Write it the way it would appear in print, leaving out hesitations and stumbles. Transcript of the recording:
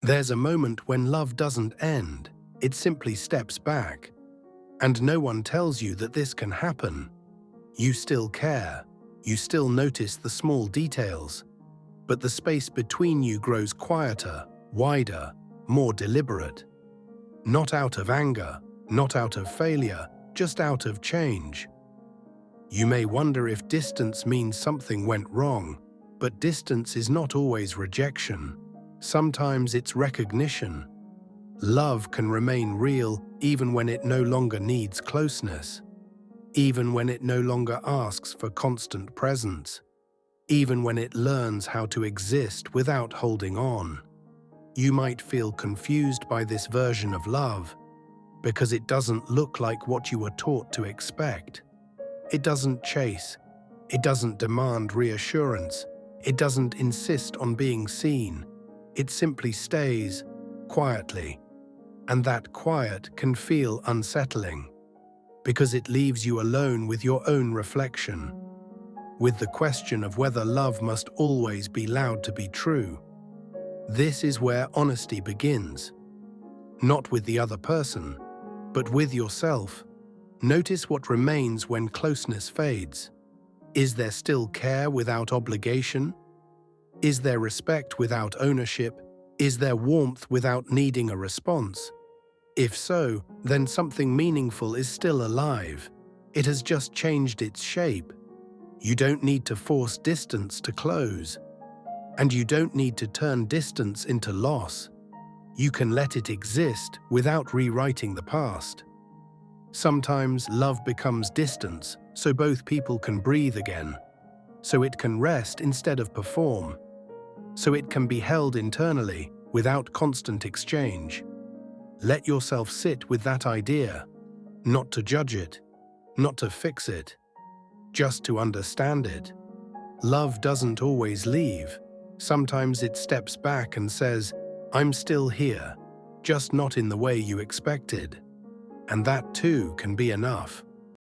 There's a moment when love doesn't end, it simply steps back. And no one tells you that this can happen. You still care, you still notice the small details, but the space between you grows quieter, wider, more deliberate. Not out of anger, not out of failure, just out of change. You may wonder if distance means something went wrong, but distance is not always rejection. Sometimes it's recognition. Love can remain real even when it no longer needs closeness, even when it no longer asks for constant presence, even when it learns how to exist without holding on. You might feel confused by this version of love because it doesn't look like what you were taught to expect. It doesn't chase, it doesn't demand reassurance, it doesn't insist on being seen. It simply stays, quietly. And that quiet can feel unsettling, because it leaves you alone with your own reflection, with the question of whether love must always be loud to be true. This is where honesty begins. Not with the other person, but with yourself. Notice what remains when closeness fades. Is there still care without obligation? Is there respect without ownership? Is there warmth without needing a response? If so, then something meaningful is still alive. It has just changed its shape. You don't need to force distance to close. And you don't need to turn distance into loss. You can let it exist without rewriting the past. Sometimes love becomes distance, so both people can breathe again. So it can rest instead of perform. So it can be held internally without constant exchange. Let yourself sit with that idea, not to judge it, not to fix it, just to understand it. Love doesn't always leave. Sometimes it steps back and says, "I'm still here, just not in the way you expected." And that too can be enough.